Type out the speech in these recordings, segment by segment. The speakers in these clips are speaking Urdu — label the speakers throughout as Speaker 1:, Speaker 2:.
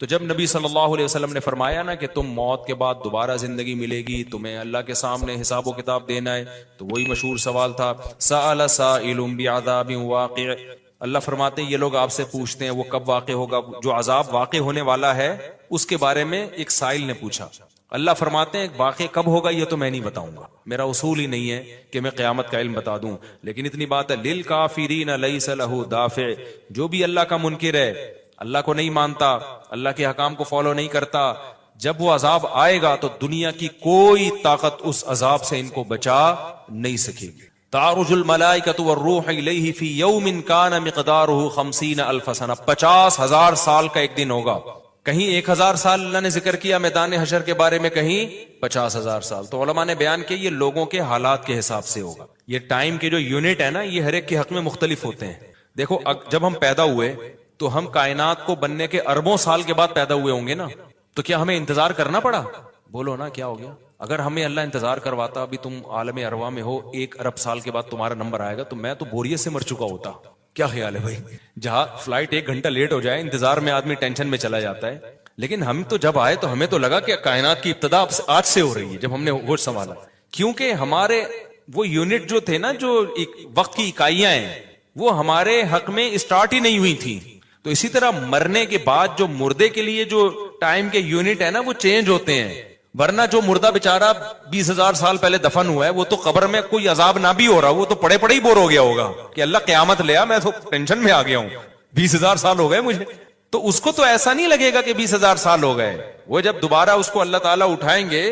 Speaker 1: تو جب نبی صلی اللہ علیہ وسلم نے فرمایا نا کہ تم موت کے بعد دوبارہ زندگی ملے گی، تمہیں اللہ کے سامنے حساب و کتاب دینا ہے، تو وہی مشہور سوال تھا سأل سائل بعذاب واقع۔ اللہ فرماتے ہیں یہ لوگ آپ سے پوچھتے ہیں وہ کب واقع ہوگا، جو عذاب واقع ہونے والا ہے اس کے بارے میں ایک سائل نے پوچھا۔ اللہ فرماتے ہیں واقع کب ہوگا یہ تو میں نہیں بتاؤں گا، میرا اصول ہی نہیں ہے کہ میں قیامت کا علم بتا دوں، لیکن اتنی بات ہے للکافرین لیس لہ دافع، جو بھی اللہ کا منکر ہے، اللہ کو نہیں مانتا، اللہ کے حکام کو فالو نہیں کرتا، جب وہ عذاب آئے گا تو دنیا کی کوئی طاقت اس عذاب سے ان کو بچا نہیں سکے گی۔ تعرج الملائکۃ والروح الیہ فی یوم کان مقدارہ 50,000 سنہ، 50,000 سال کا ایک دن ہوگا۔ کہیں 1,000 سال اللہ نے ذکر کیا میدان حشر کے بارے میں، کہیں 50,000 سال۔ تو علماء نے بیان کیا یہ لوگوں کے حالات کے حساب سے ہوگا۔ یہ ٹائم کے جو یونٹ ہے نا یہ ہر ایک کے حق میں مختلف ہوتے ہیں۔ دیکھو جب ہم پیدا ہوئے تو ہم کائنات کو بننے کے اربوں سال کے بعد پیدا ہوئے ہوں گے نا، تو کیا ہمیں انتظار کرنا پڑا؟ بولو نا کیا ہو گیا؟ اگر ہمیں اللہ انتظار کرواتا ابھی تم عالم ارواح میں ہو، 1 ارب سال کے بعد تمہارا نمبر آئے گا، تو میں تو بوریت سے مر چکا ہوتا۔ کیا خیال ہے بھائی؟ جہاں فلائٹ 1 گھنٹہ لیٹ ہو جائے انتظار میں آدمی ٹینشن میں چلا جاتا ہے، لیکن ہم تو جب آئے تو ہمیں تو لگا کہ کائنات کی ابتدا آج سے ہو رہی ہے جب ہم نے ہوش سنبھالا، کیونکہ ہمارے وہ یونٹ جو تھے نا، جو وقت کی اکائیاں ہیں، وہ ہمارے حق میں اسٹارٹ ہی نہیں ہوئی تھی۔ تو اسی طرح مرنے کے بعد جو مردے کے لیے جو ٹائم کے یونٹ ہے نا وہ چینج ہوتے ہیں، ورنہ جو مردہ بیچارہ 20,000 سال پہلے دفن ہوا ہے وہ تو قبر میں کوئی عذاب نہ بھی ہو رہا، وہ تو پڑے پڑے ہی بور ہو گیا ہوگا کہ اللہ قیامت لے آ، میں تو ٹینشن میں آ گیا ہوں، 20,000 سال ہو گئے مجھے۔ تو اس کو تو ایسا نہیں لگے گا کہ 20,000 سال ہو گئے، وہ جب دوبارہ اس کو اللہ تعالیٰ اٹھائیں گے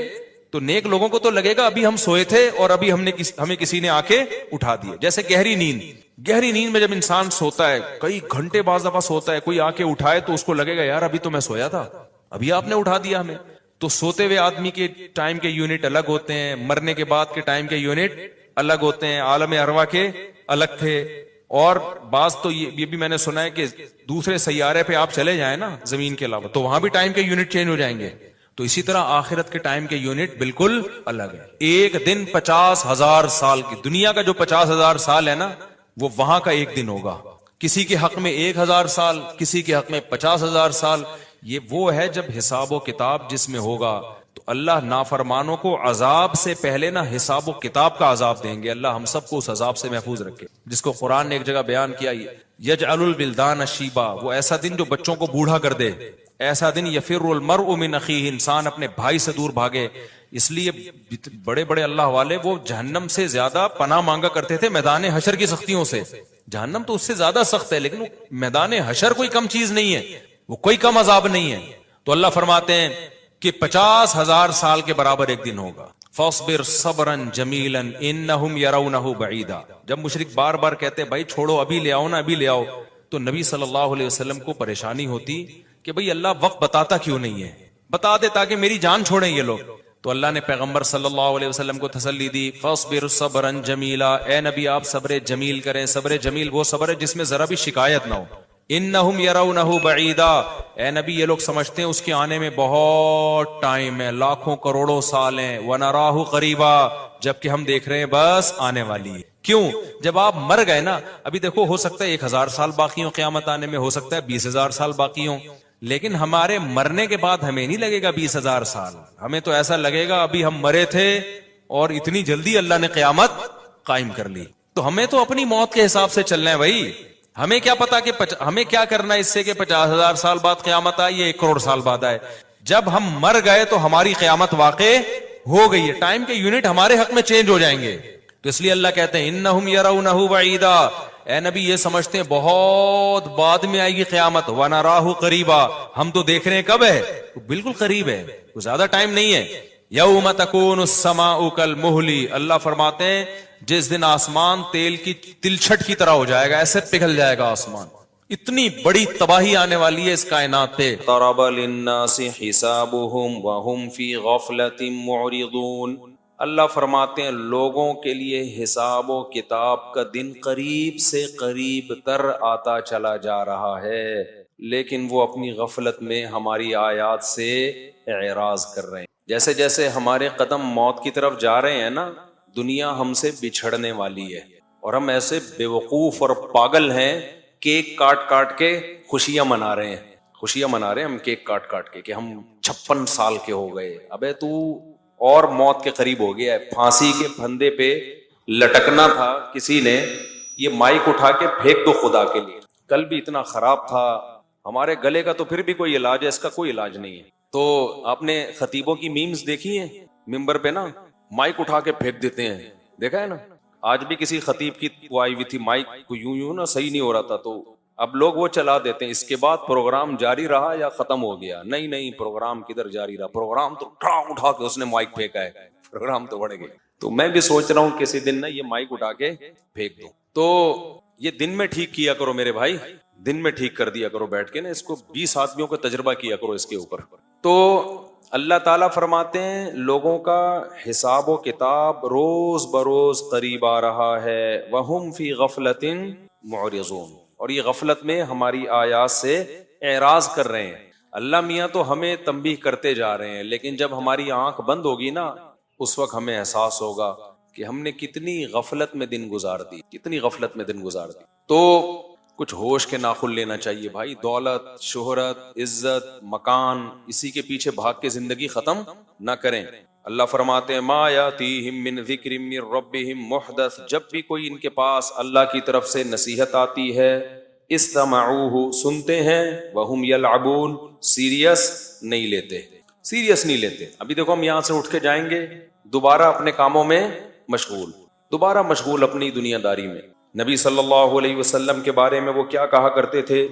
Speaker 1: تو نیک لوگوں کو تو لگے گا ابھی ہم سوئے تھے اور ابھی ہمیں کسی نے آ کے اٹھا دیا۔ جیسے گہری نیند میں جب انسان سوتا ہے کئی گھنٹے بعض دفعہ سوتا ہے، کوئی آ کے اٹھائے تو اس کو لگے گا یار ابھی تو میں سویا تھا، ابھی آپ نے اٹھا دیا ہمیں۔ تو سوتے ہوئے آدمی کے ٹائم کے یونٹ الگ ہوتے ہیں، مرنے کے بعد کے ٹائم کے یونٹ الگ ہوتے ہیں، عالم ارواح کے الگ تھے۔ اور بعض تو یہ بھی میں نے سنا ہے کہ دوسرے سیارے پہ آپ چلے جائیں نا زمین کے علاوہ تو وہاں بھی ٹائم کے یونٹ چینج ہو جائیں گے۔ تو اسی طرح آخرت کے ٹائم کے یونٹ بالکل الگ ہے۔ ایک دن 50,000 سال کی، دنیا کا جو 50,000 سال ہے نا وہ وہاں کا ایک دن ہوگا۔ کسی کے حق میں 1,000 سال، کسی کے حق میں 50,000 سال۔ یہ وہ ہے جب حساب و کتاب جس میں ہوگا تو اللہ نافرمانوں کو عذاب سے پہلے نا حساب و کتاب کا عذاب دیں گے۔ اللہ ہم سب کو اس عذاب سے محفوظ رکھے، جس کو قرآن نے ایک جگہ بیان کیا یجعل الولدان شیبا، وہ ایسا دن جو بچوں کو بوڑھا کر دے، ایسا دن یفر المرء من اخیہ، انسان اپنے بھائی سے دور بھاگے۔ اس لیے بڑے بڑے اللہ والے وہ جہنم سے زیادہ پناہ مانگا کرتے تھے میدان حشر کی سختیوں سے۔ جہنم تو اس سے زیادہ سخت ہے، لیکن میدان حشر کوئی کم چیز نہیں ہے، وہ کوئی کم عذاب نہیں ہے۔ تو اللہ فرماتے ہیں کہ 50,000 سال کے برابر ایک دن ہوگا۔ فاصبر صبرا جمیلا انہم یرونہ بعیدا، جب مشرک بار بار کہتے بھائی چھوڑو ابھی لے آؤ نا ابھی لے آؤ، تو نبی صلی اللہ علیہ وسلم کو پریشانی ہوتی کہ بھئی اللہ وقت بتاتا کیوں نہیں ہے، بتا دے تاکہ میری جان چھوڑیں یہ لوگ۔ تو اللہ نے پیغمبر صلی اللہ علیہ وسلم کو تسلی دی، فاصبر صبرا جمیلا، اے نبی آپ صبر جمیل کریں۔ صبر جمیل وہ صبر ہے جس میں ذرا بھی شکایت نہ ہو۔ انہم یرونہ بعیدا، اے نبی یہ لوگ سمجھتے ہیں اس کے آنے میں بہت ٹائم ہے، لاکھوں کروڑوں سال ہیں، ونراہ قریبا، جبکہ ہم دیکھ رہے ہیں بس آنے والی ہے۔ کیوں؟ جب آپ مر گئے نا، ابھی دیکھو ہو سکتا ہے 1,000 سال باقی ہوں قیامت آنے میں، ہو سکتا ہے 20,000 سال باقی ہوں، لیکن ہمارے مرنے کے بعد ہمیں نہیں لگے گا 20,000 سال، ہمیں تو ایسا لگے گا ابھی ہم مرے تھے اور اتنی جلدی اللہ نے قیامت قائم کر لی۔ تو ہمیں تو اپنی موت کے حساب سے چلنا ہے بھائی، ہمیں کیا پتا کہ ہمیں کیا کرنا ہے اس سے کہ 50,000 سال بعد قیامت آئے یا 1 کروڑ سال بعد آئے۔ جب ہم مر گئے تو ہماری قیامت واقع ہو گئی ہے، ٹائم کے یونٹ ہمارے حق میں چینج ہو جائیں گے۔ تو اس لیے اللہ کہتے ہیں انہم یرونہ بعیدا، اے نبی یہ سمجھتے ہیں بہت بعد میں آئے گی قیامت، ونراہ قریبا، ہم تو دیکھ رہے ہیں کب ہے، بالکل قریب ہے، کوئی زیادہ ٹائم نہیں ہے۔ یوم تکون السماء کالمہل، اللہ فرماتے ہیں جس دن آسمان تیل کی تلچھٹ کی طرح ہو جائے گا، ایسے پگھل جائے گا آسمان، اتنی بڑی تباہی آنے والی ہے اس کائنات پہ۔ اقترب للناس حسابهم وهم فی غفلۃ معرضون، اللہ فرماتے ہیں لوگوں کے لیے حساب و کتاب کا دن قریب سے قریب تر آتا چلا جا رہا ہے، لیکن وہ اپنی غفلت میں ہماری آیات سے اعراض کر رہے ہیں۔ جیسے جیسے ہمارے قدم موت کی طرف جا رہے ہیں نا، دنیا ہم سے بچھڑنے والی ہے، اور ہم ایسے بے وقوف اور پاگل ہیں کیک کاٹ کاٹ کے خوشیاں منا رہے ہیں۔ خوشیاں منا رہے ہیں ہم کیک کاٹ کاٹ کے کہ ہم 56 سال کے ہو گئے. ابے تو اور موت کے قریب ہو گیا ہے. پھانسی کے پھندے پہ لٹکنا تھا, کسی نے یہ مائک اٹھا کے پھینک دو خدا کے لیے. کل بھی اتنا خراب تھا ہمارے گلے کا, تو پھر بھی کوئی علاج ہے, اس کا کوئی علاج نہیں ہے. تو آپ نے خطیبوں کی میمز دیکھی ہیں ممبر پہ نا, مائک اٹھا کے پھینک دیتے ہیں, دیکھا ہے نا. آج بھی کسی خطیب کی وہ آئی ہوئی تھی, مائک کو یوں نا صحیح نہیں ہو رہا تھا, تو اب لوگ وہ چلا دیتے ہیں. اس کے بعد پروگرام جاری رہا یا ختم ہو گیا؟ نہیں, پروگرام کدھر جاری رہا, پروگرام تو اٹھا کے اس نے مائک پھینکا ہے, پروگرام تو بڑھ گئے. تو میں بھی سوچ رہا ہوں کسی دن نا یہ مائک اٹھا کے پھینک دوں. تو یہ دن میں ٹھیک کیا کرو میرے بھائی, دن میں ٹھیک کر دیا کرو بیٹھ کے نا, اس کو 20 آدمیوں کا تجربہ کیا کرو اس کے اوپر. تو اللہ تعالیٰ فرماتے ہیں لوگوں کا حساب و کتاب روز بروز قریب آ رہا ہے. وَهُمْ فِي غَفْلَةٍ مُعْرِضُونَ, اور یہ غفلت میں ہماری آیات سے اعراض کر رہے ہیں. اللہ میاں تو ہمیں تنبیہ کرتے جا رہے ہیں, لیکن جب ہماری آنکھ بند ہوگی نا اس وقت ہمیں احساس ہوگا کہ ہم نے کتنی غفلت میں دن گزار دی, کتنی غفلت میں دن گزار دی. تو کچھ ہوش کے ناخن لینا چاہیے بھائی. دولت, شہرت, عزت, مکان, اسی کے پیچھے بھاگ کے زندگی ختم نہ کریں. اللہ فرماتے ہیں ما یاتیہم من ذکر من ربہم محدث, جب بھی کوئی ان کے پاس اللہ کی طرف سے نصیحت آتی ہے, استمعوہ سنتے ہیں, وہم یلعبون سیریس نہیں لیتے, سیریس نہیں لیتے. ابھی دیکھو ہم یہاں سے اٹھ کے جائیں گے دوبارہ اپنے کاموں میں مشغول, دوبارہ مشغول اپنی دنیا داری میں. نبی صلی اللہ علیہ وسلم کے بارے میں وہ کیا کہا کرتے تھے؟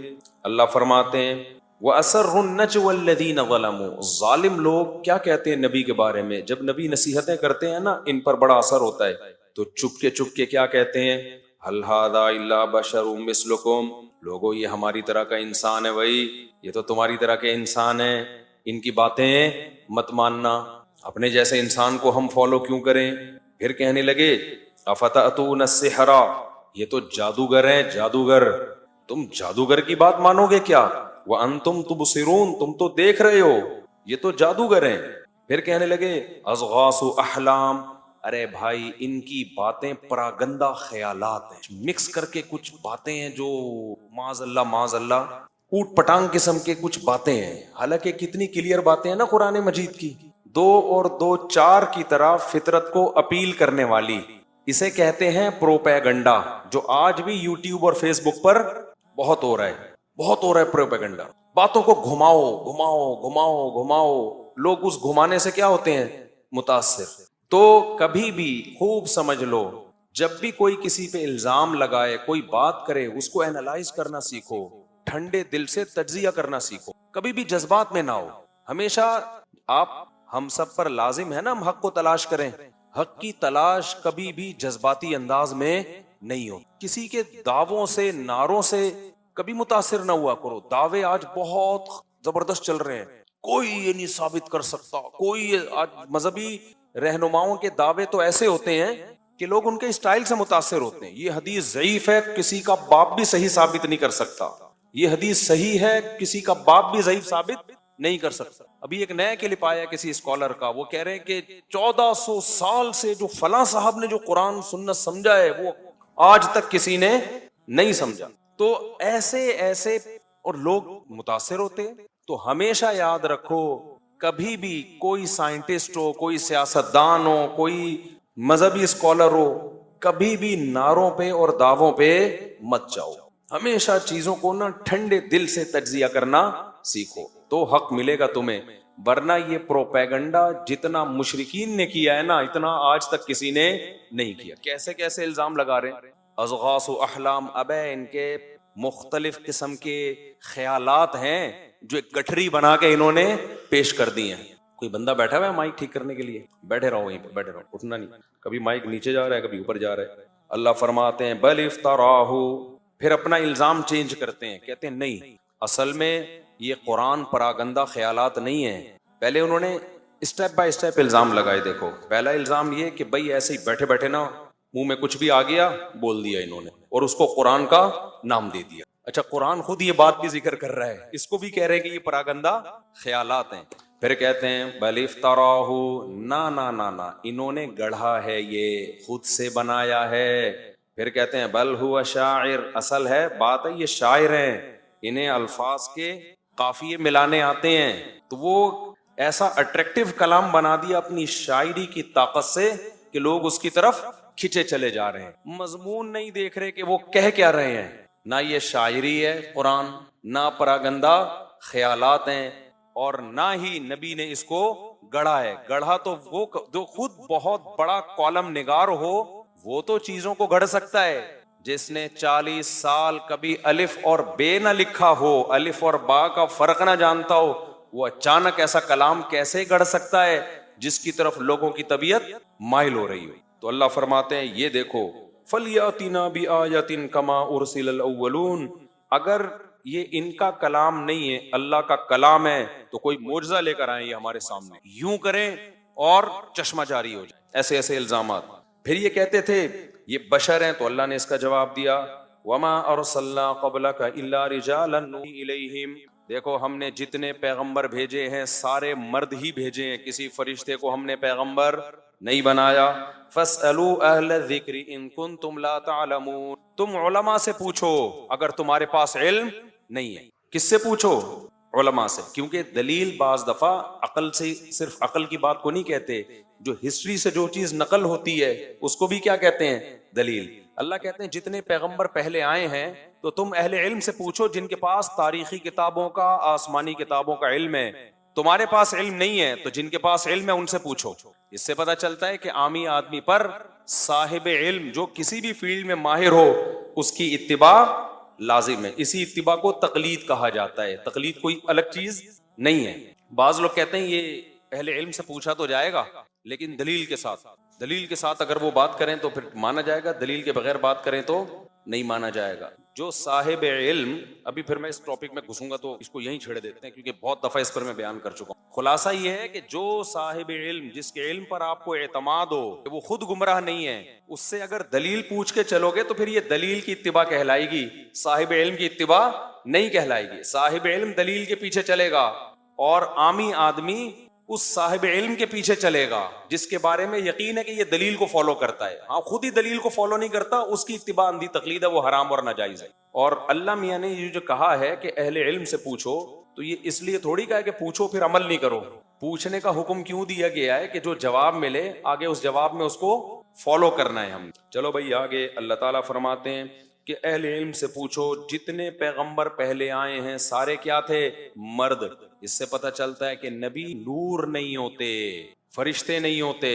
Speaker 1: اللہ فرماتے ہیں وَأَسَرُّ النَّجْوَ الَّذِينَ ظَلَمُوا, ظالم لوگ کیا کہتے ہیں نبی کے بارے میں؟ جب نبی نصیحتیں کرتے ہیں نا ان پر بڑا اثر ہوتا ہے, تو چپ کے کیا کہتے ہیں؟ هَلْ هَذَا إِلَّا بَشَرٌ مِثْلُكُمْ, لوگو یہ ہماری طرح کا انسان ہے بھائی, یہ تو تمہاری طرح کے انسان ہیں, ان کی باتیں مت ماننا, اپنے جیسے انسان کو ہم فالو کیوں کریں؟ پھر کہنے لگے اَفَتَأْتُونَ السِّحْرَ, یہ تو جادوگر ہیں, جادوگر, تم جادوگر کی بات مانو گے کیا؟ وَأَنْتُمْ تُبْصِرُونَ, تم تو دیکھ رہے ہو, یہ تو جادوگر ہیں. پھر کہنے لگے اَضْغَاثُ أَحْلَامٍ, ارے بھائی ان کی باتیں پراگندہ خیالات ہیں, مکس کر کے کچھ باتیں ہیں جو معاذ اللہ اوٹ پٹانگ قسم کے کچھ باتیں ہیں. حالانکہ کتنی کلیئر باتیں ہیں نا قرآن مجید کی, 2 اور 2 4 کی طرح فطرت کو اپیل کرنے والی. اسے کہتے ہیں پروپیگنڈا, جو آج بھی یوٹیوب اور فیس بک پر بہت ہو رہا ہے پروپیگنڈا. باتوں کو گھماؤ, لوگ اس گھمانے سے کیا ہوتے ہیں؟ متاثر. تو کبھی بھی خوب سمجھ لو, جب بھی کوئی کسی پہ الزام لگائے, کوئی بات کرے, اس کو اینالائز کرنا سیکھو, ٹھنڈے دل سے تجزیہ کرنا سیکھو, کبھی بھی جذبات میں نہ ہو. ہمیشہ ہم سب پر لازم ہے نا ہم حق کو تلاش کریں. حق کی تلاش کبھی بھی جذباتی انداز میں نہیں ہو. کسی کے دعووں سے, نعروں سے کبھی متاثر نہ ہوا کرو. دعوے آج بہت زبردست چل رہے ہیں, کوئی یہ نہیں ثابت کر سکتا, کوئی آج مذہبی رہنماؤں کے دعوے تو ایسے ہوتے ہیں کہ لوگ ان کے اسٹائل سے متاثر ہوتے ہیں. یہ حدیث ضعیف ہے, کسی کا باپ بھی صحیح ثابت نہیں کر سکتا. یہ حدیث صحیح ہے, کسی کا باپ بھی ضعیف ثابت نہیں کر سکتا. ابھی ایک نیا کلپ آیا کسی اسکالر کا, وہ کہہ رہے ہیں کہ 1400 سال سے جو فلاں صاحب نے جو قرآن سنت سمجھا ہے وہ آج تک کسی نے نہیں سمجھا. تو ایسے اور لوگ متاثر ہوتے. تو ہمیشہ یاد رکھو, کبھی بھی کوئی سائنٹسٹ ہو, کوئی سیاستدان ہو, کوئی مذہبی اسکالر ہو, کبھی بھی نعروں پہ اور دعووں پہ مت جاؤ. ہمیشہ چیزوں کو نا ٹھنڈے دل سے تجزیہ کرنا سیکھو, تو حق ملے گا تمہیں. ورنہ یہ پروپیگنڈا جتنا مشرکین نے کیا ہے نا, اتنا آج تک کسی نے نہیں کیا. کیسے الزام لگا رہے ہیں, اضغاث و احلام. ابے ان کے مختلف قسم کے خیالات ہیں جو ایک گٹھری بنا کے انہوں نے پیش کر دی ہیں. کوئی بندہ بیٹھا ہوا ہے مائک ٹھیک کرنے کے لیے, بیٹھے رہو وہیں پہ, بیٹھے رہو, اٹھنا نہیں. کبھی مائک نیچے جا رہا ہے, کبھی اوپر جا رہا ہے. اللہ فرماتے ہیں بل افتراہ, پھر اپنا الزام چینج کرتے ہیں, کہتے ہیں نہیں اصل میں یہ قرآن پراگندہ خیالات نہیں ہیں. پہلے انہوں نے اسٹیپ بائی اسٹیپ الزام لگائے. دیکھو پہلا الزام یہ کہ بھائی ایسے ہی بیٹھے بیٹھے نا منہ میں کچھ بھی آ گیا بول دیا انہوں نے, اور اس کو قرآن کا نام دے دیا. اچھا قرآن خود یہ بات بھی ذکر کر رہا ہے, اس کو بھی کہہ رہے ہیں کہ یہ پراگندہ خیالات ہیں. پھر کہتے ہیں بل افتراہ, نا انہوں نے گڑھا ہے, یہ خود سے بنایا ہے. پھر کہتے ہیں بل ہوا شاعر, اصل ہے بات ہے یہ شاعر ہیں, انہیں الفاظ کے قافیے ملانے آتے ہیں تو وہ ایسا اٹریکٹیو کلام بنا دیا اپنی شاعری کی طاقت سے کہ لوگ اس کی طرف کھچے چلے جا رہے ہیں. مضمون نہیں دیکھ رہے کہ وہ کہہ کیا رہے ہیں. نہ یہ شاعری ہے قرآن، نہ پراگندہ خیالات ہیں، اور نہ ہی نبی نے اس کو گڑھا ہے. گڑھا تو وہ جو خود بہت بڑا کالم نگار ہو وہ تو چیزوں کو گڑھ سکتا ہے. جس نے 40 سال کبھی الف اور بے نہ لکھا ہو، الف اور با کا فرق نہ جانتا ہو، وہ اچانک ایسا کلام کیسے گڑھ سکتا ہے جس کی طرف لوگوں کی طبیعت مائل ہو رہی ہو. تو اللہ فرماتے ہیں یہ دیکھو فَلْيَأْتِنَا بِآيَةٍ كَمَا أُرْسِلَ الْأَوَّلُونَ، اگر یہ ان کا کلام نہیں ہے، اللہ کا کلام ہے، تو کوئی معجزہ لے کر آئیں یہ ہمارے سامنے، یوں کریں اور چشمہ جاری ہو جائے. ایسے ایسے الزامات. پھر یہ کہتے تھے یہ بشر ہیں، تو اللہ نے اس کا جواب دیا وَمَا أَرْسَلْنَا قَبْلَكَ إِلَّا رِجَالًا نُوحِي إِلَيْهِمْ، دیکھو ہم نے جتنے پیغمبر بھیجے ہیں سارے مرد ہی بھیجے ہیں، کسی فرشتے کو ہم نے پیغمبر نہیں بنایا. فَاسْأَلُوا أَهْلَ الذِّكْرِ إِن كُنتُمْ لَا تَعْلَمُونَ، تم علماء سے پوچھو اگر تمہارے پاس علم نہیں ہے. کس سے پوچھو؟ علماء سے. کیونکہ دلیل بعض دفعہ عقل سے، صرف عقل کی بات کو نہیں کہتے، جو ہسٹری سے جو چیز نقل ہوتی ہے اس کو بھی کیا کہتے ہیں؟ دلیل. اللہ کہتے ہیں جتنے پیغمبر پہلے آئے ہیں تو تم اہل علم سے پوچھو جن کے پاس تاریخی کتابوں کا، آسمانی کتابوں کا علم ہے. تمہارے پاس علم نہیں ہے تو جن کے پاس علم ہے ان سے پوچھو. اس سے پتہ چلتا ہے کہ عامی آدمی پر صاحب علم جو کسی بھی فیلڈ میں ماہر ہو اس کی اتباع لازم ہے. اسی اتباع کو تقلید کہا جاتا ہے. تقلید کوئی الگ چیز نہیں ہے. بعض لوگ کہتے ہیں یہ اہل علم سے پوچھا تو جائے گا لیکن دلیل کے ساتھ، دلیل کے ساتھ اگر وہ بات کریں تو پھر مانا جائے گا، دلیل کے بغیر بات کریں تو نہیں مانا جائے گا. جو صاحب علم، ابھی پھر میں اس ٹاپک میں گھسوں گا تو اس کو یہیں چھیڑ دیتے ہیں کیونکہ بہت دفعہ اس پر میں بیان کر چکا ہوں. خلاصہ یہ ہے کہ جو صاحب علم، جس کے علم پر آپ کو اعتماد ہو کہ وہ خود گمراہ نہیں ہے، اس سے اگر دلیل پوچھ کے چلو گے تو پھر یہ دلیل کی اتباع کہلائے گی، صاحب علم کی اتباع نہیں کہلائے گی. صاحب علم دلیل کے پیچھے چلے گا اور عامی آدمی اس صاحب علم کے پیچھے چلے گا جس کے بارے میں یقین ہے کہ یہ دلیل کو فالو کرتا ہے. ہاں خود ہی دلیل کو فالو نہیں کرتا، اس کی اتباع اندھی تقلید ہے، وہ حرام اور ناجائز ہے. اور اللہ میاں نے یہ جو کہا ہے کہ اہل علم سے پوچھو، تو یہ اس لیے تھوڑی کہا ہے کہ پوچھو پھر عمل نہیں کرو. پوچھنے کا حکم کیوں دیا گیا ہے کہ جو جواب ملے آگے اس جواب میں اس کو فالو کرنا ہے ہم. چلو بھائی آگے اللہ تعالیٰ فرماتے ہیں کہ اہل علم سے پوچھو جتنے پیغمبر پہلے آئے ہیں سارے کیا تھے؟ مرد. اس سے پتہ چلتا ہے کہ نبی نور نہیں ہوتے، فرشتے نہیں ہوتے،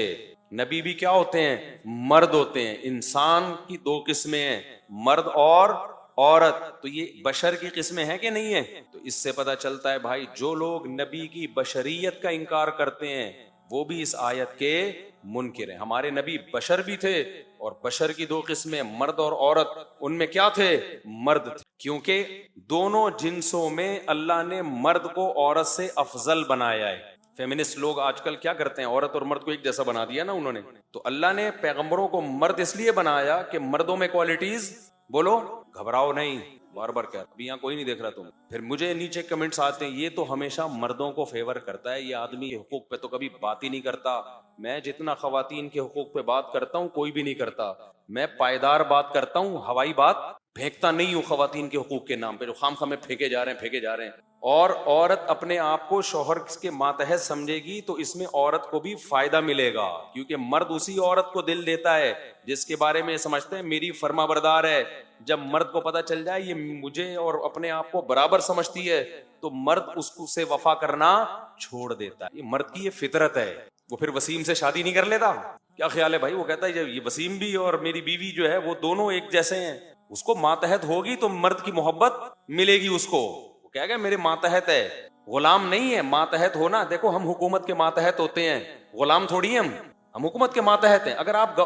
Speaker 1: نبی بھی کیا ہوتے ہیں؟ مرد ہوتے ہیں. انسان کی دو قسمیں ہیں، مرد اور عورت. تو یہ بشر کی قسمیں ہیں کہ نہیں ہیں؟ تو اس سے پتہ چلتا ہے بھائی جو لوگ نبی کی بشریت کا انکار کرتے ہیں وہ بھی اس آیت کے منکر ہیں. ہمارے نبی بشر بھی تھے اور بشر کی دو قسمیں مرد اور عورت، ان میں کیا تھے؟ مرد تھے. کیونکہ دونوں جنسوں میں اللہ نے مرد کو عورت سے افضل بنایا ہے. فیمنسٹ لوگ آج کل کیا کرتے ہیں؟ عورت اور مرد کو ایک جیسا بنا دیا نا انہوں نے. تو اللہ نے پیغمبروں کو مرد اس لیے بنایا کہ مردوں میں کوالٹیز، بولو گھبراؤ نہیں، بار بار کیا ابھی یہاں کوئی نہیں دیکھ رہا تم. پھر مجھے نیچے کمنٹس آتے ہیں یہ تو ہمیشہ مردوں کو فیور کرتا ہے، یہ آدمی کے حقوق پہ تو کبھی بات ہی نہیں کرتا. میں جتنا خواتین کے حقوق پہ بات کرتا ہوں کوئی بھی نہیں کرتا. میں پائیدار بات کرتا ہوں، ہوائی بات پھینکتا نہیں ہوں خواتین کے حقوق کے نام پہ جو خام خامے پھینکے جا رہے ہیں. اور عورت اپنے آپ کو شوہر کے ماتحت سمجھے گی تو اس میں عورت کو بھی فائدہ ملے گا، کیونکہ مرد اسی عورت کو دل دیتا ہے جس کے بارے میں سمجھتے ہیں میری فرما بردار ہے. جب مرد کو پتہ چل جائے یہ مجھے اور اپنے آپ کو برابر سمجھتی ہے تو مرد اس کو سے وفا کرنا چھوڑ دیتا ہے. یہ مرد کی یہ فطرت ہے. وہ پھر وسیم سے شادی نہیں کر لیتا. کیا خیال ہے بھائی؟ وہ کہتا ہے جب یہ وسیم بھی اور میری بیوی جو ہے وہ دونوں ایک جیسے ہیں، اس کو ماتحت ہوگی تو مرد کی محبت ملے گی. اس کو وہ کہے گا میرے ماتحت ہے، غلام نہیں ہے. ماتحت ہونا، دیکھو ہم حکومت کے ماتحت ہوتے ہیں، غلام تھوڑی ہیں ہم حکومت کے ماتحت ہیں. اگر آپ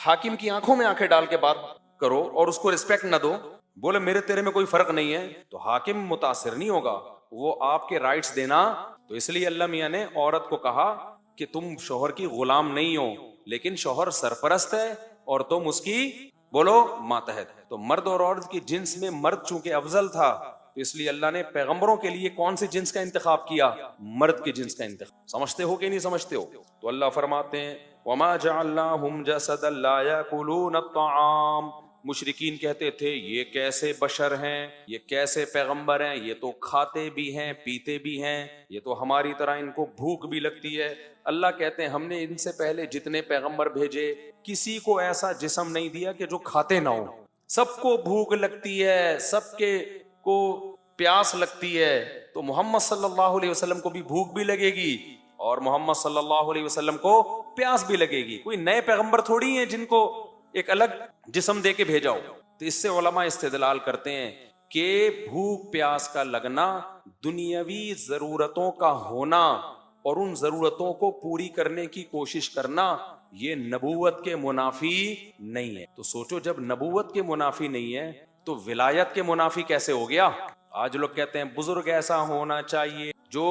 Speaker 1: حاکم کی آنکھوں میں آنکھیں ڈال کے بات کرو اور اس کو رسپیکٹ نہ دو، بولے میرے تیرے میں کوئی فرق نہیں ہے، تو حاکم متاثر نہیں ہوگا، وہ آپ کے رائٹس دینا. تو اس لیے اللہ میاں نے عورت کو کہا کہ تم شوہر کی غلام نہیں ہو، لیکن شوہر سرپرست ہے اور تم اس کی، بولو، ماتحت. تو مرد اور عورت کی جنس میں مرد چونکہ افضل تھا تو اس لیے اللہ نے پیغمبروں کے لیے کون سی جنس کا انتخاب کیا؟ مرد کی جنس کا انتخاب. سمجھتے ہو کہ نہیں سمجھتے ہو؟ تو اللہ فرماتے ہیں وَمَا جَعَلْنَاهُمْ جَسَدًا لَا يَأْكُلُونَ الطَّعَامَ، مشرکین کہتے تھے یہ کیسے بشر ہیں، یہ کیسے پیغمبر ہیں، یہ تو کھاتے بھی ہیں پیتے بھی ہیں، یہ تو ہماری طرح ان کو بھوک بھی لگتی ہے۔ اللہ کہتے ہیں ہم نے ان سے پہلے جتنے پیغمبر بھیجے کسی کو ایسا جسم نہیں دیا کہ جو کھاتے نہ ہو، سب کو بھوک لگتی ہے، سب کے کو پیاس لگتی ہے، تو محمد صلی اللہ علیہ وسلم کو بھی بھوک بھی لگے گی اور محمد صلی اللہ علیہ وسلم کو پیاس بھی لگے گی۔ کوئی نئے پیغمبر تھوڑی ہیں جن کو ایک الگ جسم دے کے بھیجا ہو۔ تو اس سے علماء استدلال کرتے ہیں کہ بھوک پیاس کا لگنا، دنیاوی ضرورتوں کا ہونا اور ان ضرورتوں کو پوری کرنے کی کوشش کرنا، یہ نبوت کے منافی نہیں ہے۔ تو سوچو جب نبوت کے منافی نہیں ہے تو ولایت کے منافی کیسے ہو گیا؟ آج لوگ کہتے ہیں بزرگ ایسا ہونا چاہیے جو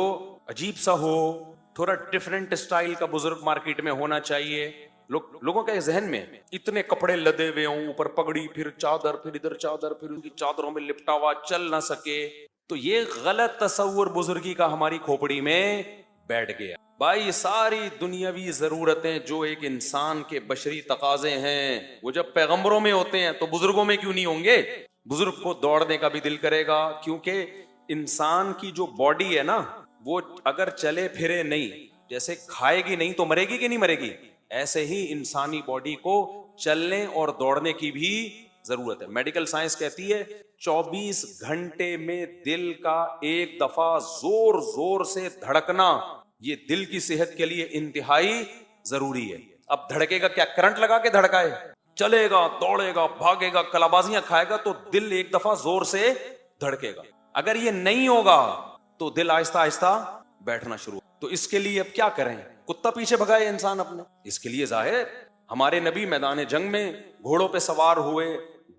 Speaker 1: عجیب سا ہو، تھوڑا ڈیفرنٹ اسٹائل کا بزرگ مارکیٹ میں ہونا چاہیے۔ لوگوں کے ذہن میں اتنے کپڑے لدے ہوئے ہوں، اوپر پگڑی، پھر چادر، پھر ادھر چادر، پھر ان کی چادروں میں لپٹا ہوا، چل نہ سکے، تو یہ غلط تصور بزرگی کا ہماری کھوپڑی میں بیٹھ گیا۔ بھائی یہ ساری دنیاوی ضرورتیں جو ایک انسان کے بشری تقاضے ہیں وہ جب پیغمبروں میں ہوتے ہیں تو بزرگوں میں کیوں نہیں ہوں گے؟ بزرگ کو دوڑنے کا بھی دل کرے گا، کیونکہ انسان کی جو باڈی ہے نا وہ اگر چلے پھرے نہیں، جیسے کھائے گی نہیں تو مرے گی کہ نہیں مرے گی، ایسے ہی انسانی باڈی کو چلنے اور دوڑنے کی بھی ضرورت ہے۔ میڈیکل سائنس کہتی ہے 24 گھنٹے میں دل کا ایک دفعہ زور زور سے دھڑکنا یہ دل کی صحت کے لیے انتہائی ضروری ہے۔ اب دھڑکے گا کیا؟ کرنٹ لگا کے دھڑکائے؟ چلے گا، دوڑے گا، بھاگے گا، کلابازیاں کھائے گا تو دل ایک دفعہ زور سے دھڑکے گا۔ اگر یہ نہیں ہوگا تو دل آہستہ آہستہ بیٹھنا شروع۔ تو اس کے لیے اب کیا کریں؟ کتا پیچھے بھگائے انسان اپنے؟ اس کے لیے ظاہر ہمارے نبی میدان جنگ میں گھوڑوں پہ سوار ہوئے،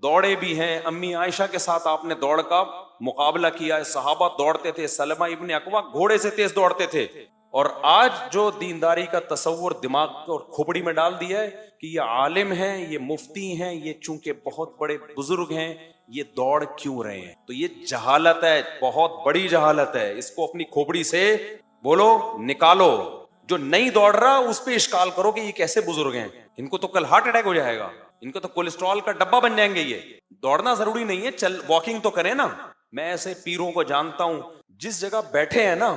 Speaker 1: دوڑے بھی ہیں، امی عائشہ کے ساتھ آپ نے دوڑ کا مقابلہ کیا ہے، صحابہ دوڑتے تھے، سلمہ ابن اکوع گھوڑے سے تیز دوڑتے تھے۔ اور آج جو دینداری کا تصور دماغ اور کھوپڑی میں ڈال دیا ہے کہ یہ عالم ہیں، یہ مفتی ہیں، یہ چونکہ بہت بڑے بزرگ ہیں، یہ دوڑ کیوں رہے ہیں؟ تو یہ جہالت ہے، بہت بڑی جہالت ہے، اس کو اپنی کھوپڑی سے بولو نکالو۔ جو نہیں دوڑ رہا اس پہ اشکال کرو کہ یہ کیسے بزرگ ہیں، ان کو تو کل ہارٹ اٹیک ہو جائے گا، ان کو تو کولیسٹرول کا ڈبہ بن جائیں گے۔ یہ دوڑنا ضروری نہیں ہے، چل واکنگ تو کریں نا۔ میں ایسے پیروں کو جانتا ہوں جس جگہ بیٹھے ہیں نا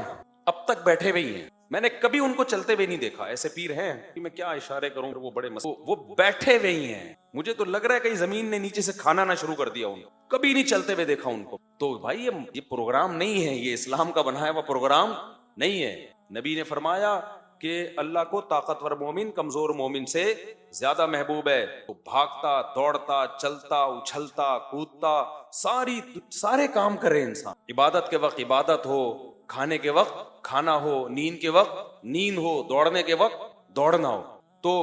Speaker 1: اب تک بیٹھے ہوئے ہی ہیں، میں نے کبھی ان کو چلتے ہوئے نہیں دیکھا۔ ایسے پیر ہیں کہ میں کیا اشارے کروں، وہ بڑے وہ بیٹھے ہوئے ہی ہیں، مجھے تو لگ رہا ہے کہیں زمین نے نیچے سے کھانا نہ شروع کر دیا ان کو، کبھی نہیں چلتے ہوئے دیکھا ان کو۔ تو بھائی یہ پروگرام نہیں ہے، یہ اسلام کا بنایا ہوا پروگرام نہیں ہے۔ نبی نے فرمایا کہ اللہ کو طاقتور مومن کمزور مومن سے زیادہ محبوب ہے۔ تو بھاگتا، دوڑتا، چلتا، اچھلتا، کودتا، سارے کام کرے انسان۔ عبادت کے وقت عبادت ہو، کھانے کے وقت کھانا ہو، نیند کے وقت نیند ہو، دوڑنے کے وقت دوڑنا ہو۔ تو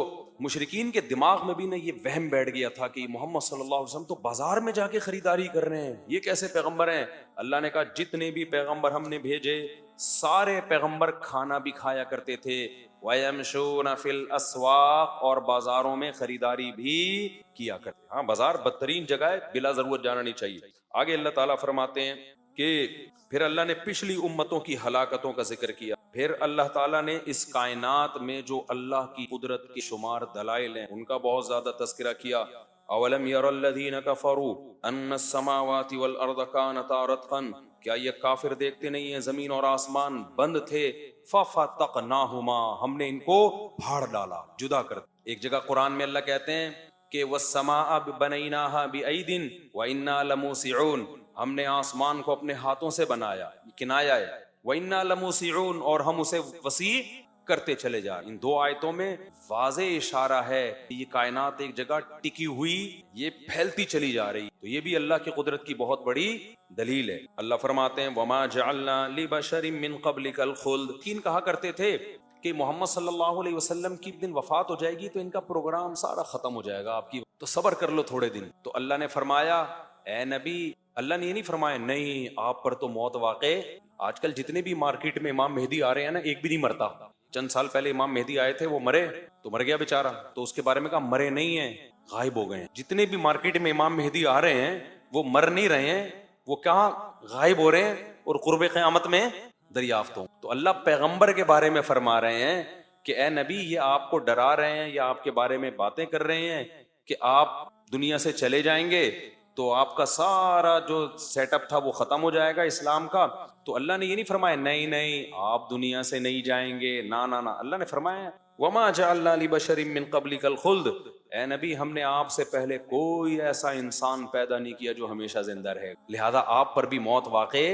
Speaker 1: مشرکین کے دماغ میں بھی نا یہ وہم بیٹھ گیا تھا کہ محمد صلی اللہ علیہ وسلم تو بازار میں جا کے خریداری کر رہے ہیں، یہ کیسے پیغمبر ہیں؟ اللہ نے کہا جتنے بھی پیغمبر ہم نے بھیجے سارے پیغمبر کھانا بھی کھایا کرتے تھے، وَيَمْشُونَ فِي الْأَسْوَاقِ، اور بازاروں میں خریداری بھی کیا کرتے۔ ہاں بازار بدترین جگہ ہے، بلا ضرورت جانا نہیں چاہیے۔ آگے اللہ تعالیٰ فرماتے ہیں کہ پھر اللہ نے پچھلی امتوں کی ہلاکتوں کا ذکر کیا، پھر اللہ تعالیٰ نے اس کائنات میں جو اللہ کی قدرت کے شمار دلائل ہیں ان کا بہت زیادہ تذکرہ کیا۔ اولم یر الذین کفروا ان السماوات والارض کانتا رتقا، کیا یہ کافر دیکھتے نہیں ہیں زمین اور آسمان بند تھے، ففتقناہما، ہم نے ان کو پھاڑ ڈالا، جدا کر دیا۔ ایک جگہ قرآن میں اللہ کہتے ہیں کہ والسماء بنیناہا بأید وإنا لموسعون، ہم نے آسمان کو اپنے ہاتھوں سے بنایا، کنایا ہے، وإنا لموسعون، اور ہم اسے وسیع کرتے چلے جا۔ ان دو آیتوں میں واضح اشارہ ہے کہ یہ کائنات ایک جگہ ٹکی ہوئی، یہ پھیلتی چلی جا رہی، تو یہ بھی اللہ کی قدرت کی بہت بڑی دلیل ہے۔ اللہ فرماتے ہیں وما جعلنا لبشر من قبلک الخلد، کین کہا کرتے تھے کہ محمد صلی اللہ علیہ وسلم کی دن وفات ہو جائے گی تو ان کا پروگرام سارا ختم ہو جائے گا، آپ کی تو صبر کر لو تھوڑے دن۔ تو اللہ نے فرمایا اے نبی، اللہ نے یہ نہیں فرمایا نہیں آپ پر تو موت واقع، آج کل جتنے بھی مارکیٹ میں امام مہدی آ رہے ہیں نا ایک بھی نہیں مرتا۔ چند سال پہلے امام مہدی آئے تھے، وہ مرے تو مر گیا بیچارہ، تو اس کے بارے میں کہا مرے نہیں ہیں، غائب ہو گئے ہیں۔ جتنے بھی مارکیٹ میں امام مہدی آ رہے ہیں وہ مر نہیں رہے ہیں، وہ کہاں غائب ہو رہے ہیں اور قرب قیامت میں دریافت ہوں۔ تو اللہ پیغمبر کے بارے میں فرما رہے ہیں کہ اے نبی، یہ آپ کو ڈرا رہے ہیں یا آپ کے بارے میں باتیں کر رہے ہیں کہ آپ دنیا سے چلے جائیں گے تو آپ کا سارا جو سیٹ اپ تھا وہ ختم ہو جائے گا اسلام کا. تو اللہ نے یہ نہیں فرمایا نہیں نہیں آپ دنیا سے نہیں جائیں گے, نا نا نا. اللہ نے فرمایا وما جعلنا لبشر من قبلک الخلد, اے نبی ہم نے آپ سے پہلے کوئی ایسا انسان پیدا نہیں کیا جو ہمیشہ زندہ رہے, لہذا آپ پر بھی موت واقع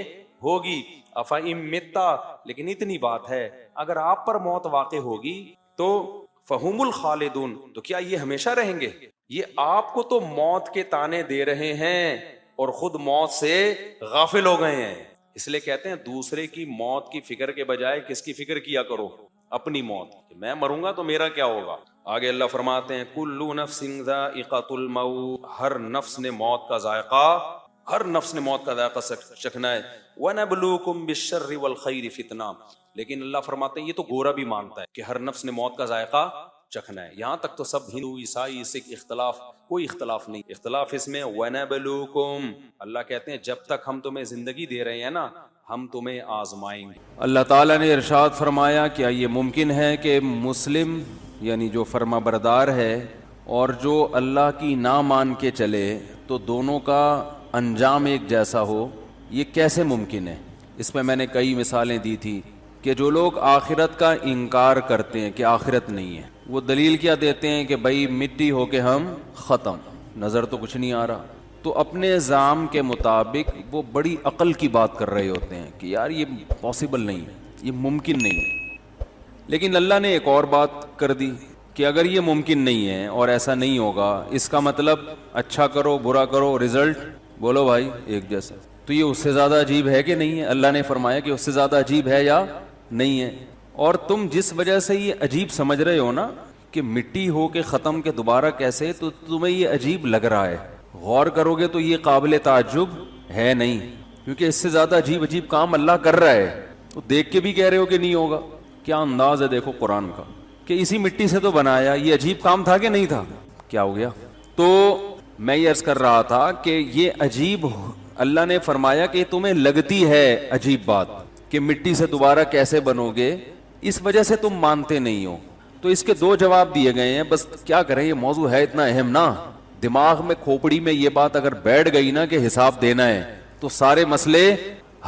Speaker 1: ہوگی. افئن متا, لیکن اتنی بات ہے اگر آپ پر موت واقع ہوگی تو فہم الخالدون, تو کیا یہ ہمیشہ رہیں گے؟ یہ آپ کو تو موت کے تانے دے رہے ہیں اور خود موت سے غافل ہو گئے ہیں. اس لیے کہتے ہیں دوسرے کی موت کی فکر کے بجائے کس کی فکر کیا کرو؟ اپنی موت. میں مروں گا تو میرا کیا ہوگا؟ آگے اللہ فرماتے ہیں کل نفس ذائقۃ الموت, ہر نفس نے موت کا ذائقہ, ہر نفس نے موت کا ذائقہ چکھنا ہے. وَنَبْلُوكُمْ بِالشَّرِّ وَالْخَيْرِ فِتْنَةً, لیکن اللہ فرماتے ہیں یہ تو گورا بھی مانتا ہے کہ ہر نفس نے موت کا ذائقہ چکھنا ہے. یہاں تک تو سب ہندو عیسائی سکھ اختلاف, کوئی اختلاف نہیں. اختلاف اس میں وَنَبْلُوكُمْ, اللہ کہتے ہیں جب تک ہم تمہیں زندگی دے رہے ہیں نا ہم تمہیں آزمائیں گے. اللہ تعالیٰ نے ارشاد فرمایا کیا یہ ممکن ہے کہ مسلم یعنی جو فرما بردار ہے اور جو اللہ کی نہ مان کے چلے تو دونوں کا انجام ایک جیسا ہو؟ یہ کیسے ممکن ہے؟ اس میں میں نے کئی مثالیں دی تھی کہ جو لوگ آخرت کا انکار کرتے ہیں کہ آخرت نہیں ہے, وہ دلیل کیا دیتے ہیں کہ بھائی مٹی ہو کے ہم ختم, نظر تو کچھ نہیں آ رہا. تو اپنے زعم کے مطابق وہ بڑی عقل کی بات کر رہے ہوتے ہیں کہ یار یہ پاسبل نہیں ہے, یہ ممکن نہیں ہے. لیکن اللہ نے ایک اور بات کر دی کہ اگر یہ ممکن نہیں ہے اور ایسا نہیں ہوگا, اس کا مطلب اچھا کرو برا کرو رزلٹ بولو بھائی ایک جیسا. تو یہ اس سے زیادہ عجیب ہے کہ نہیں ہے؟ اللہ نے فرمایا کہ اس سے زیادہ عجیب ہے یا نہیں ہے. اور تم جس وجہ سے یہ عجیب سمجھ رہے ہو نا کہ مٹی ہو کے ختم کے دوبارہ کیسے, تو تمہیں یہ عجیب لگ رہا ہے, غور کرو گے تو یہ قابل تعجب ہے نہیں, کیونکہ اس سے زیادہ عجیب عجیب کام اللہ کر رہا ہے. تو دیکھ کے بھی کہہ رہے ہو کہ نہیں ہوگا. کیا انداز ہے دیکھو قرآن کا کہ اسی مٹی سے تو بنایا, یہ عجیب کام تھا کہ نہیں تھا؟ کیا ہو گیا؟ تو میں یہ عرض کر رہا تھا کہ یہ عجیب اللہ نے فرمایا کہ تمہیں لگتی ہے عجیب بات کہ مٹی سے دوبارہ کیسے بنو گے, اس وجہ سے تم مانتے نہیں ہو. تو اس کے دو جواب دیے گئے ہیں. بس کیا کریں, یہ موضوع ہے اتنا اہم نا, دماغ میں کھوپڑی میں یہ بات اگر بیٹھ گئی نا کہ حساب دینا ہے تو سارے مسئلے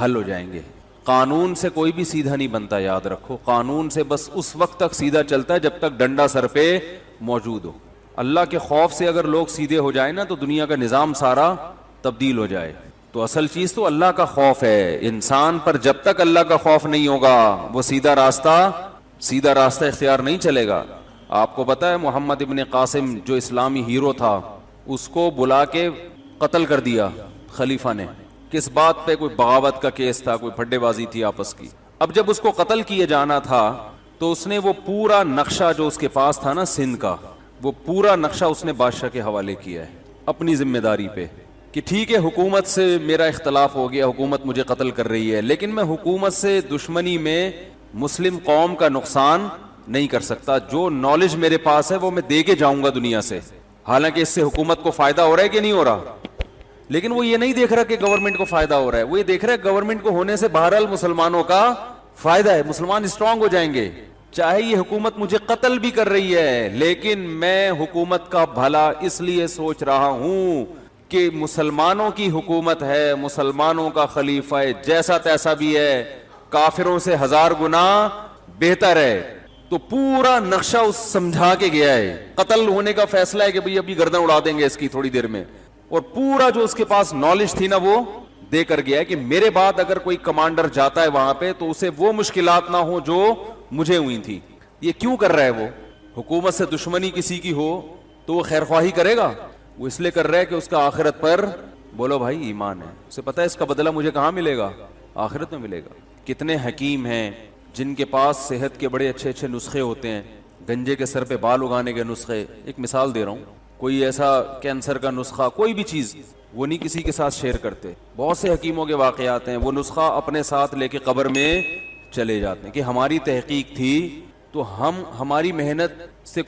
Speaker 1: حل ہو جائیں گے. قانون سے کوئی بھی سیدھا نہیں بنتا, یاد رکھو. قانون سے بس اس وقت تک سیدھا چلتا ہے جب تک ڈنڈا سر پہ موجود ہو. اللہ کے خوف سے اگر لوگ سیدھے ہو جائیں نا تو دنیا کا نظام سارا تبدیل ہو جائے. تو اصل چیز تو اللہ کا خوف ہے. انسان پر جب تک اللہ کا خوف نہیں ہوگا وہ سیدھا راستہ اختیار نہیں چلے گا. آپ کو پتا ہے محمد ابن قاسم جو اسلامی ہیرو تھا, اس کو بلا کے قتل کر دیا خلیفہ نے. کس بات پہ؟ کوئی بغاوت کا کیس تھا, کوئی پھڈے بازی تھی آپس کی. اب جب اس کو قتل کیے جانا تھا تو اس نے وہ پورا نقشہ جو اس کے پاس تھا نا سندھ کا, وہ پورا نقشہ اس نے بادشاہ کے حوالے کیا ہے اپنی ذمہ داری پہ کہ ٹھیک ہے حکومت سے میرا اختلاف ہو گیا, حکومت مجھے قتل کر رہی ہے, لیکن میں حکومت سے دشمنی میں مسلم قوم کا نقصان نہیں کر سکتا. جو نالج میرے پاس ہے وہ میں دے کے جاؤں گا دنیا سے, حالانکہ اس سے حکومت کو فائدہ ہو رہا ہے کہ نہیں ہو رہا. لیکن وہ یہ نہیں دیکھ رہا کہ گورنمنٹ کو فائدہ ہو رہا ہے, وہ یہ دیکھ رہا ہے گورنمنٹ کو ہونے سے بہرحال مسلمانوں کا فائدہ ہے, مسلمان اسٹرانگ ہو جائیں گے. چاہے یہ حکومت مجھے قتل بھی کر رہی ہے لیکن میں حکومت کا بھلا اس لیے سوچ رہا ہوں کہ مسلمانوں کی حکومت ہے, مسلمانوں کا خلیفہ ہے, جیسا تیسا بھی ہے, کافروں سے 1000 گنا بہتر ہے. تو پورا نقشہ اس سمجھا کے گیا ہے. قتل ہونے کا فیصلہ ہے کہ بھئی ابھی گردن اڑا دیں گے اس کی تھوڑی دیر میں, اور پورا جو اس کے پاس نالج تھی نا وہ دے کر گیا ہے کہ میرے بعد اگر کوئی کمانڈر جاتا ہے وہاں پہ تو اسے وہ مشکلات نہ ہو جو مجھے ہوئی تھی. یہ کیوں کر رہا ہے؟ وہ حکومت سے دشمنی کسی کی ہو تو وہ خیر خواہی کرے گا؟ وہ اس لیے کر رہا ہے کہ اس کا آخرت پر بولو بھائی ایمان ہے. اسے پتا ہے اس کا بدلہ مجھے کہاں ملے گا؟ آخرت میں ملے گا. کتنے حکیم ہیں جن کے پاس صحت کے بڑے اچھے اچھے نسخے ہوتے ہیں, گنجے کے سر پہ بال اگانے کے نسخے. ایک مثال دے رہا ہوں, کوئی ایسا کینسر کا نسخہ, کوئی بھی چیز وہ نہیں کسی کے ساتھ شیئر کرتے. بہت سے حکیموں کے واقعات ہیں, وہ نسخہ اپنے ساتھ لے کے قبر میں چلے جاتے ہیں کہ ہماری تحقیق تھی تو ہماری محنت سے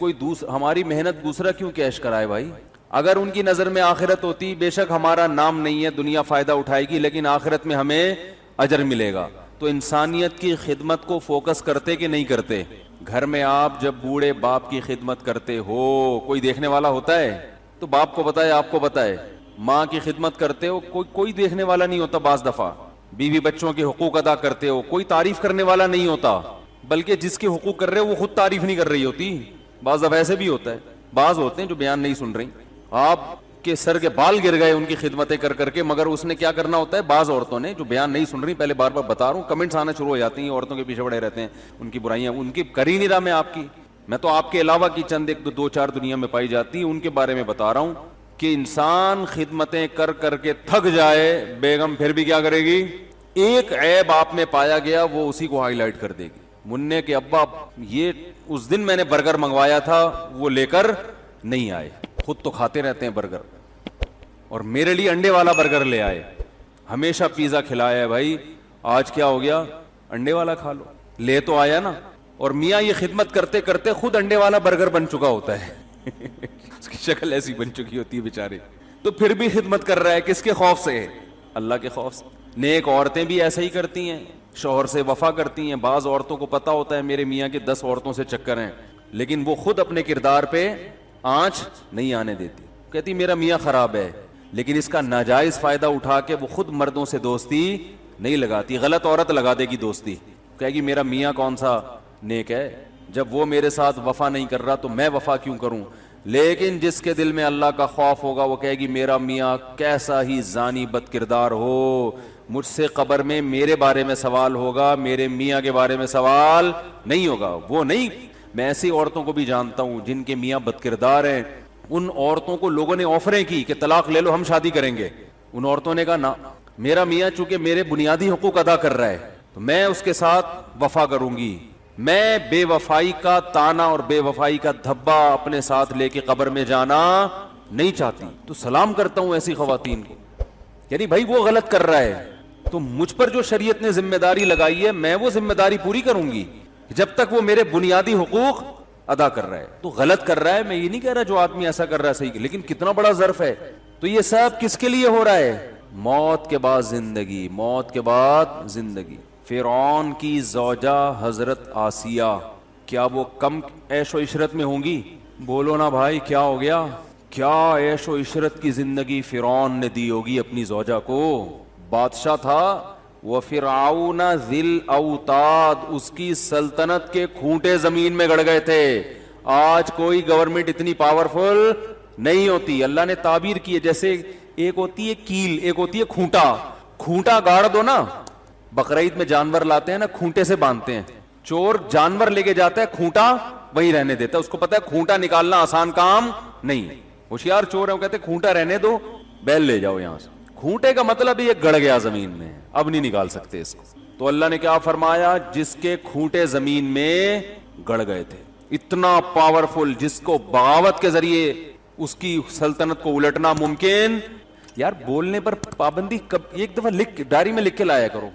Speaker 1: ہماری محنت دوسرا کیوں کیش کرائے بھائی. اگر ان کی نظر میں آخرت ہوتی, بے شک ہمارا نام نہیں ہے, دنیا فائدہ اٹھائے گی, لیکن آخرت میں ہمیں اجر ملے گا. تو انسانیت کی خدمت کو فوکس کرتے کہ نہیں کرتے؟ گھر میں آپ جب بوڑھے باپ کی خدمت کرتے ہو, کوئی دیکھنے والا ہوتا ہے؟
Speaker 2: تو باپ کو بتائے آپ کو بتائے, ماں کی خدمت کرتے ہو, کوئی دیکھنے والا نہیں ہوتا, بعض دفعہ بیوی بچوں کے حقوق ادا کرتے ہو, کوئی تعریف کرنے والا نہیں ہوتا, بلکہ جس کے حقوق کر رہے ہو وہ خود تعریف نہیں کر رہی ہوتی. بعض دفعہ ایسے بھی ہوتا ہے, بعض ہوتے ہیں جو بیان نہیں سن رہی, آپ کے سر کے بال گر گئے ان کی خدمتیں کر کر کے, مگر اس نے کیا کرنا ہوتا ہے, بعض عورتوں نے جو بیان نہیں سن رہی, پہلے بار بار بتا رہا ہوں, کمنٹس آنا شروع ہو جاتی ہیں, عورتوں کے پیچھے پڑے رہتے ہیں, ان کی برائیاں ان کی کر ہی نہیں رہا میں آپ کی, میں تو آپ کے علاوہ کی چند ایک دو چار دنیا میں پائی جاتی ہیں ان کے بارے میں بتا رہا ہوں کہ انسان خدمتیں کر کر کے تھک جائے, بیگم پھر بھی کیا کرے گی, ایک عیب آپ میں پایا گیا وہ اسی کو ہائی لائٹ کر دے گی. منع کے ابا یہ اس دن میں نے برگر منگوایا تھا وہ لے کر نہیں آئے, خود تو کھاتے رہتے ہیں برگر, اور میرے لیے انڈے والا برگر لے آئے, ہمیشہ پیزا کھلایا ہے بھائی, آج کیا ہو گیا, انڈے والا کھا لو, لے تو آیا نا, اور میاں یہ خدمت کرتے کرتے خود انڈے والا برگر بن چکا ہوتا ہے اس کی شکل ایسی بن چکی ہوتی ہے بیچارے, تو پھر بھی خدمت کر رہا ہے, کس کے خوف سے, اللہ کے خوف سے. نیک عورتیں بھی ایسا ہی کرتی ہیں, شوہر سے وفا کرتی ہیں. بعض عورتوں کو پتا ہوتا ہے میرے میاں کے 10 عورتوں سے چکر ہیں, لیکن وہ خود اپنے کردار پہ آنچ نہیں آنے دیتی, کہتی میرا میاں خراب ہے, لیکن اس کا ناجائز فائدہ اٹھا کے وہ خود مردوں سے دوستی نہیں لگاتی. غلط عورت لگا دے گی دوستی, کہے گی میرا میاں کون سا نیک ہے, جب وہ میرے ساتھ وفا نہیں کر رہا تو میں وفا کیوں کروں. لیکن جس کے دل میں اللہ کا خوف ہوگا وہ کہے گی میرا میاں کیسا ہی زانی بد کردار ہو, مجھ سے قبر میں میرے بارے میں سوال ہوگا, میرے میاں کے بارے میں سوال نہیں ہوگا. وہ نہیں, میں ایسی عورتوں کو بھی جانتا ہوں جن کے میاں بد کردار ہیں, ان عورتوں کو لوگوں نے آفریں کی کہ طلاق لے لو ہم شادی کریں گے, ان عورتوں نے کہا نہ, میرا میاں چونکہ میرے بنیادی حقوق ادا کر رہا ہے تو میں اس کے ساتھ وفا کروں گی, میں بے وفائی کا تانا اور بے وفائی کا دھبا اپنے ساتھ لے کے قبر میں جانا نہیں چاہتی. تو سلام کرتا ہوں ایسی خواتین کو, یعنی بھائی وہ غلط کر رہا ہے تو مجھ پر جو شریعت نے ذمہ داری لگائی ہے میں وہ ذمہ داری پوری کروں گی جب تک وہ میرے بنیادی حقوق ادا کر رہا ہے. تو غلط کر رہا ہے, میں یہ نہیں کہہ رہا جو آدمی ایسا کر رہا ہے صحیح, لیکن کتنا بڑا ظرف ہے. تو یہ سب کس کے لیے ہو رہا ہے, موت کے بعد زندگی, موت کے بعد زندگی. فرعون کی زوجہ حضرت آسیہ, کیا وہ کم عیش و عشرت میں ہوں گی؟ بولو نا بھائی, کیا ہو گیا, کیا عیش و عشرت کی زندگی فرعون نے دی ہوگی اپنی زوجہ کو. بادشاہ تھا وَفِرْعَوْنَ ذِي الْأَوْتَادِ, اس کی سلطنت کے کھونٹے زمین میں گڑ گئے تھے. آج کوئی گورنمنٹ اتنی پاورفل نہیں ہوتی. اللہ نے تعبیر کی ہے, جیسے ایک ہوتی ہے کیل, ایک ہوتی ہے کھونٹا. کھونٹا گاڑ دو نا, بقرعید میں جانور لاتے ہیں نا کھونٹے سے باندھتے ہیں, چور جانور لے کے جاتا ہے کھونٹا وہیں رہنے دیتا ہے, اس کو پتا ہے کھونٹا نکالنا آسان کام نہیں. ہوشیار چور ہے وہ کہتے ہیں کھونٹا رہنے دو, بیل لے جاؤ یہاں سے. کھونٹے کا مطلب یہ گڑ گیا زمین میں, اب نہیں نکال سکتے اس کو. تو اللہ نے کیا فرمایا, جس کے کھونٹے زمین میں گڑ گئے تھے, اتنا پاورفل جس کو بغاوت کے ذریعے اس کی سلطنت کو الٹنا ممکن. یار بولنے پر پابندی کب, ایک دفعہ لکھ ڈائری میں لکھ کے لایا کرو.